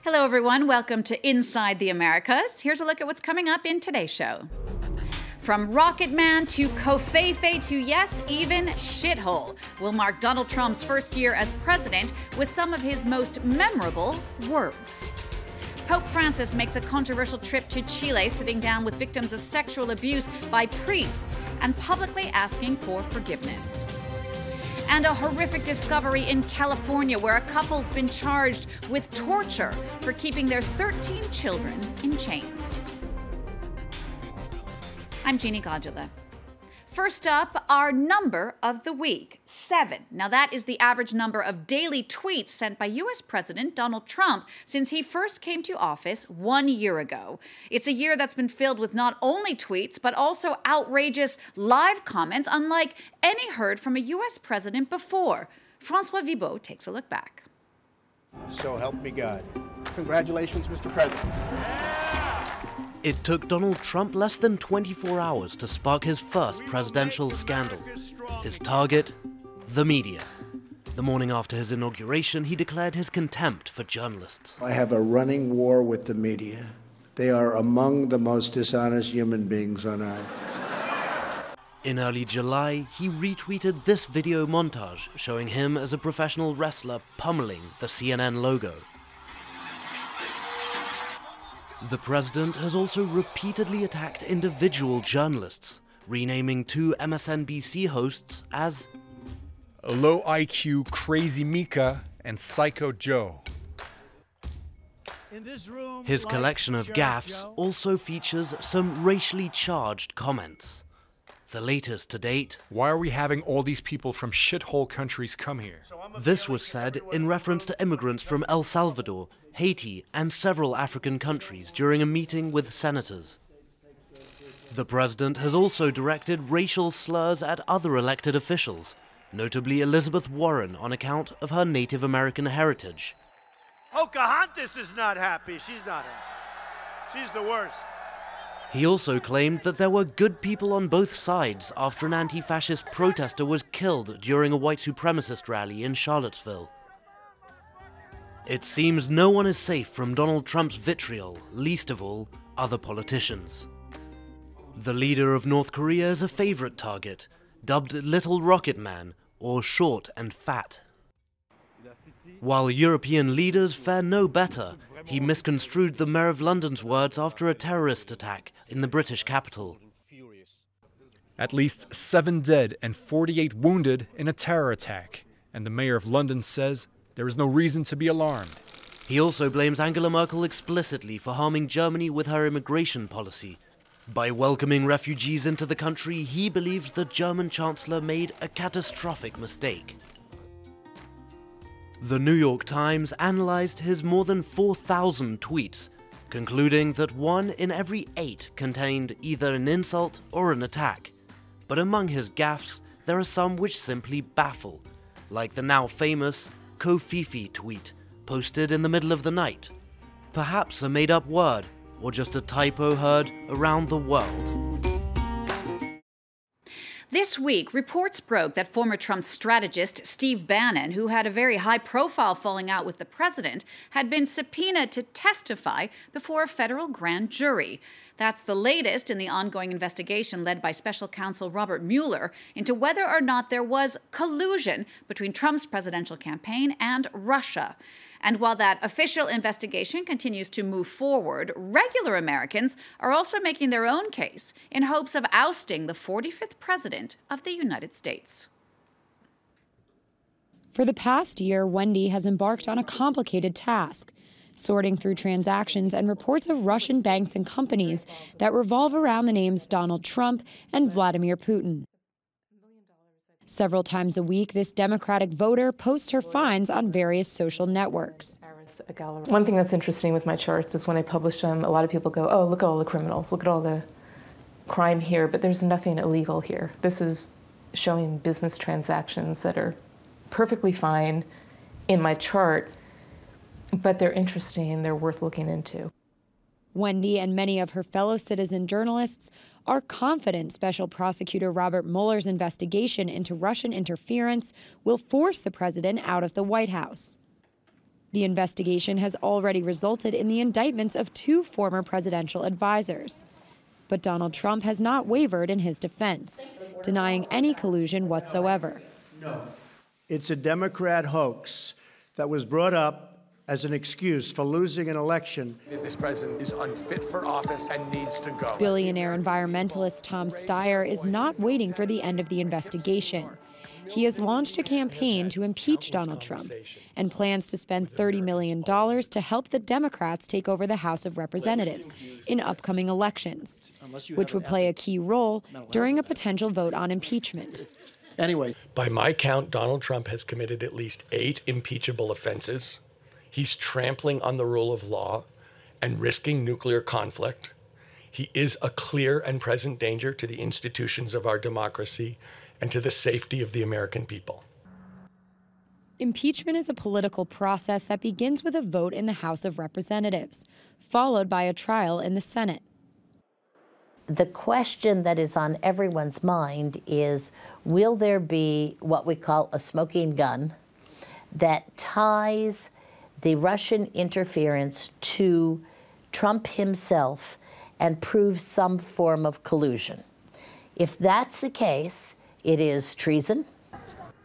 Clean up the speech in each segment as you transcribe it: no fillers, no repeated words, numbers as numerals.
Hello, everyone. Welcome to Inside the Americas. Here's a look at what's coming up in today's show. From Rocket Man to Covfefe to, yes, even shithole will mark Donald Trump's first year as president with some of his most memorable words. Pope Francis makes a controversial trip to Chile, sitting down with victims of sexual abuse by priests and publicly asking for forgiveness. And a horrific discovery in California where a couple's been charged with torture for keeping their 13 children in chains. I'm Jeannie Godula. First up, our number of the week, 7. Now that is the average number of daily tweets sent by U.S. President Donald Trump since he first came to office 1 year ago. It's a year that's been filled with not only tweets, but also outrageous live comments, unlike any heard from a U.S. president before. Francois Vibeau takes a look back. So help me God. Congratulations, Mr. President. It took Donald Trump less than 24 hours to spark his first presidential scandal. His target, the media. The morning after his inauguration, he declared his contempt for journalists. I have a running war with the media. They are among the most dishonest human beings on earth. In early July, he retweeted this video montage showing him as a professional wrestler pummeling the CNN logo. The president has also repeatedly attacked individual journalists, renaming 2 MSNBC hosts as Low IQ Crazy Mika and Psycho Joe. His collection of gaffes also features some racially charged comments. The latest to date. Why are we having all these people from shithole countries come here? This was said in reference to immigrants from El Salvador, Haiti, and several African countries during a meeting with senators. The president has also directed racial slurs at other elected officials, notably Elizabeth Warren on account of her Native American heritage. Pocahontas is not happy. She's not happy. She's the worst. He also claimed that there were good people on both sides after an anti-fascist protester was killed during a white supremacist rally in Charlottesville. It seems no one is safe from Donald Trump's vitriol, least of all, other politicians. The leader of North Korea is a favorite target, dubbed Little Rocket Man, or short and fat. While European leaders fare no better, he misconstrued the Mayor of London's words after a terrorist attack in the British capital. At least 7 dead and 48 wounded in a terror attack, and the Mayor of London says there is no reason to be alarmed. He also blames Angela Merkel explicitly for harming Germany with her immigration policy. By welcoming refugees into the country, he believes the German Chancellor made a catastrophic mistake. The New York Times analyzed his more than 4,000 tweets, concluding that 1 in every 8 contained either an insult or an attack. But among his gaffes, there are some which simply baffle, like the now famous Covfefe tweet, posted in the middle of the night. Perhaps a made-up word, or just a typo heard around the world. This week, reports broke that former Trump strategist Steve Bannon, who had a very high-profile falling out with the president, had been subpoenaed to testify before a federal grand jury. That's the latest in the ongoing investigation led by special counsel Robert Mueller into whether or not there was collusion between Trump's presidential campaign and Russia. And while that official investigation continues to move forward, regular Americans are also making their own case in hopes of ousting the 45th president of the United States. For the past year, Wendy has embarked on a complicated task, sorting through transactions and reports of Russian banks and companies that revolve around the names Donald Trump and Vladimir Putin. Several times a week, this Democratic voter posts her finds on various social networks. One thing that's interesting with my charts is when I publish them, a lot of people go, oh, look at all the criminals, look at all the crime here, but there's nothing illegal here. This is showing business transactions that are perfectly fine in my chart, but they're interesting, they're worth looking into. Wendy and many of her fellow citizen journalists are confident Special Prosecutor Robert Mueller's investigation into Russian interference will force the president out of the White House. The investigation has already resulted in the indictments of 2 former presidential advisors. But Donald Trump has not wavered in his defense, denying any collusion whatsoever. No. It's a Democrat hoax that was brought up as an excuse for losing an election. This president is unfit for office and needs to go. Billionaire environmentalist Tom Steyer is not waiting for the end of the investigation. He has launched a campaign to impeach Donald Trump and plans to spend $30 million to help the Democrats take over the House of Representatives in upcoming elections, which would play a key role during a potential vote on impeachment. Anyway, by my count, Donald Trump has committed at least 8 impeachable offenses. He's trampling on the rule of law and risking nuclear conflict. He is a clear and present danger to the institutions of our democracy and to the safety of the American people. Impeachment is a political process that begins with a vote in the House of Representatives, followed by a trial in the Senate. The question that is on everyone's mind is, will there be what we call a smoking gun that ties the Russian interference to Trump himself and proves some form of collusion? If that's the case, it is treason.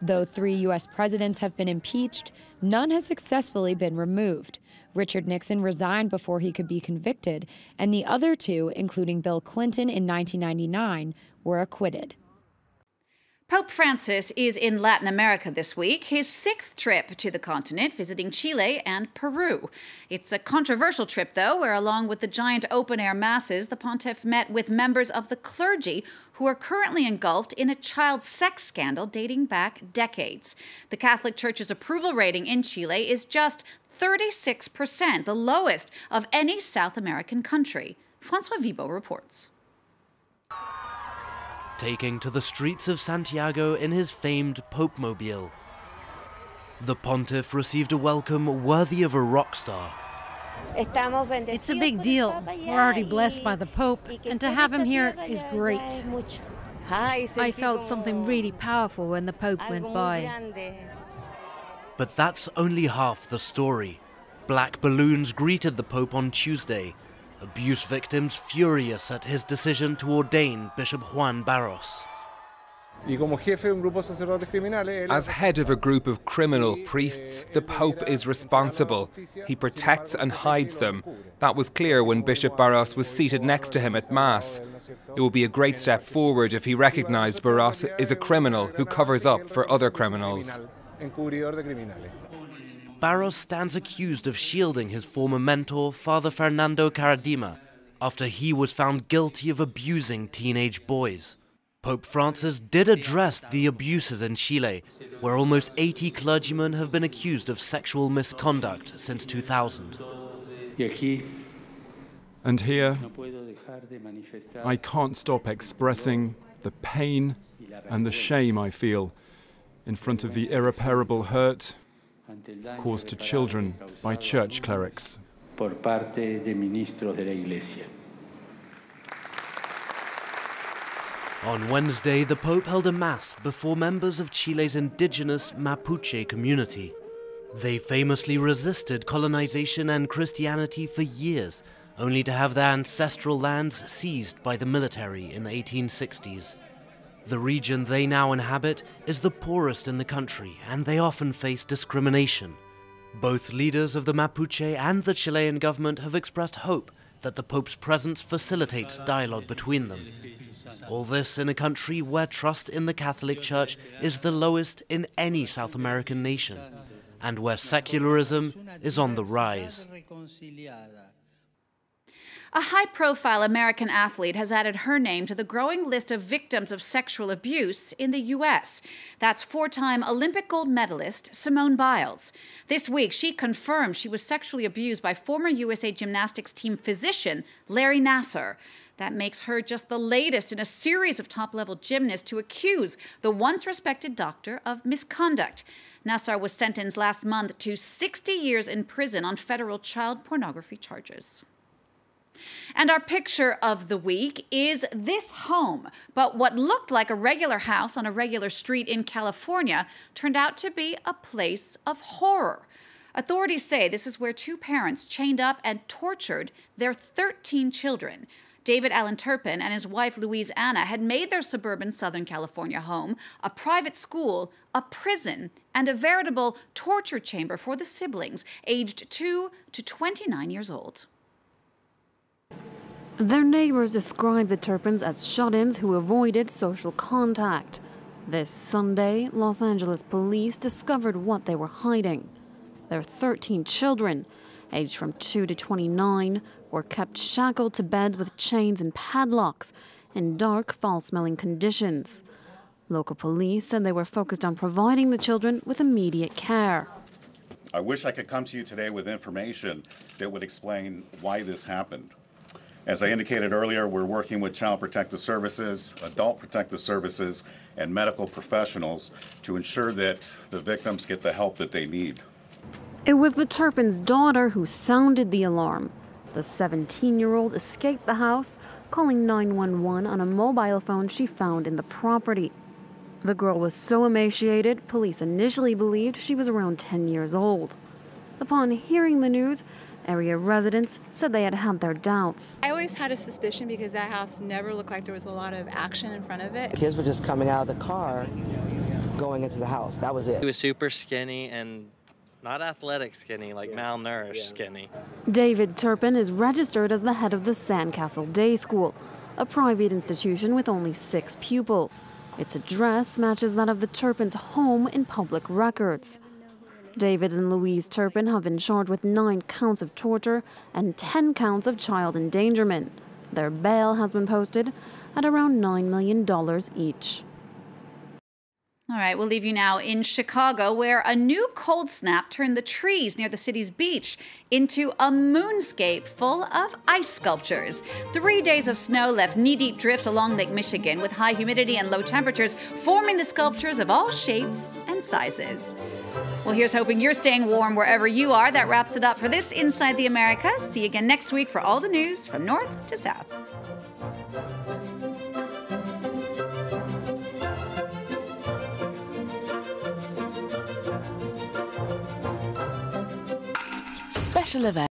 Though 3 U.S. presidents have been impeached, none has successfully been removed. Richard Nixon resigned before he could be convicted, and the other 2, including Bill Clinton in 1999, were acquitted. Pope Francis is in Latin America this week, his 6th trip to the continent, visiting Chile and Peru. It's a controversial trip, though, where along with the giant open-air masses, the pontiff met with members of the clergy who are currently engulfed in a child sex scandal dating back decades. The Catholic Church's approval rating in Chile is just 36%, the lowest of any South American country. Francois Vibo reports. Taking to the streets of Santiago in his famed Pope-mobile, the pontiff received a welcome worthy of a rock star. It's a big deal. We're already blessed by the Pope, and to have him here is great. I felt something really powerful when the Pope went by. But that's only half the story. Black balloons greeted the Pope on Tuesday, abuse victims furious at his decision to ordain Bishop Juan Barros. As head of a group of criminal priests, the Pope is responsible. He protects and hides them. That was clear when Bishop Barros was seated next to him at Mass. It would be a great step forward if he recognized Barros is a criminal who covers up for other criminals. Barros stands accused of shielding his former mentor, Father Fernando Karadima, after he was found guilty of abusing teenage boys. Pope Francis did address the abuses in Chile, where almost 80 clergymen have been accused of sexual misconduct since 2000. And here, I can't stop expressing the pain and the shame I feel in front of the irreparable hurt caused to children by church clerics. On Wednesday, the Pope held a mass before members of Chile's indigenous Mapuche community. They famously resisted colonization and Christianity for years, only to have their ancestral lands seized by the military in the 1860s. The region they now inhabit is the poorest in the country, and they often face discrimination. Both leaders of the Mapuche and the Chilean government have expressed hope that the Pope's presence facilitates dialogue between them. All this in a country where trust in the Catholic Church is the lowest in any South American nation, and where secularism is on the rise. A high-profile American athlete has added her name to the growing list of victims of sexual abuse in the U.S. That's 4-time Olympic gold medalist Simone Biles. This week, she confirmed she was sexually abused by former USA Gymnastics team physician Larry Nassar. That makes her just the latest in a series of top-level gymnasts to accuse the once-respected doctor of misconduct. Nassar was sentenced last month to 60 years in prison on federal child pornography charges. And our picture of the week is this home. But what looked like a regular house on a regular street in California turned out to be a place of horror. Authorities say this is where two parents chained up and tortured their 13 children. David Allen Turpin and his wife Louise Anna had made their suburban Southern California home a private school, a prison, and a veritable torture chamber for the siblings, aged 2 to 29 years old. Their neighbors described the Turpins as shut-ins who avoided social contact. This Sunday, Los Angeles police discovered what they were hiding. Their 13 children, aged from 2 to 29, were kept shackled to beds with chains and padlocks in dark, foul-smelling conditions. Local police said they were focused on providing the children with immediate care. I wish I could come to you today with information that would explain why this happened. As I indicated earlier, we're working with Child Protective Services, Adult Protective Services, and medical professionals to ensure that the victims get the help that they need. It was the Turpin's daughter who sounded the alarm. The 17-year-old escaped the house, calling 911 on a mobile phone she found in the property. The girl was so emaciated, police initially believed she was around 10 years old. Upon hearing the news, area residents said they had had their doubts. I always had a suspicion because that house never looked like there was a lot of action in front of it. The kids were just coming out of the car, going into the house. That was it. He was super skinny and not athletic skinny, like malnourished skinny. David Turpin is registered as the head of the Sandcastle Day School, a private institution with only 6 pupils. Its address matches that of the Turpins' home in public records. David and Louise Turpin have been charged with 9 counts of torture and 10 counts of child endangerment. Their bail has been posted at around $9 million each. All right, we'll leave you now in Chicago, where a new cold snap turned the trees near the city's beach into a moonscape full of ice sculptures. 3 days of snow left knee-deep drifts along Lake Michigan, with high humidity and low temperatures forming the sculptures of all shapes and sizes. Well, here's hoping you're staying warm wherever you are. That wraps it up for this Inside the Americas. See you again next week for all the news from north to south. Special event.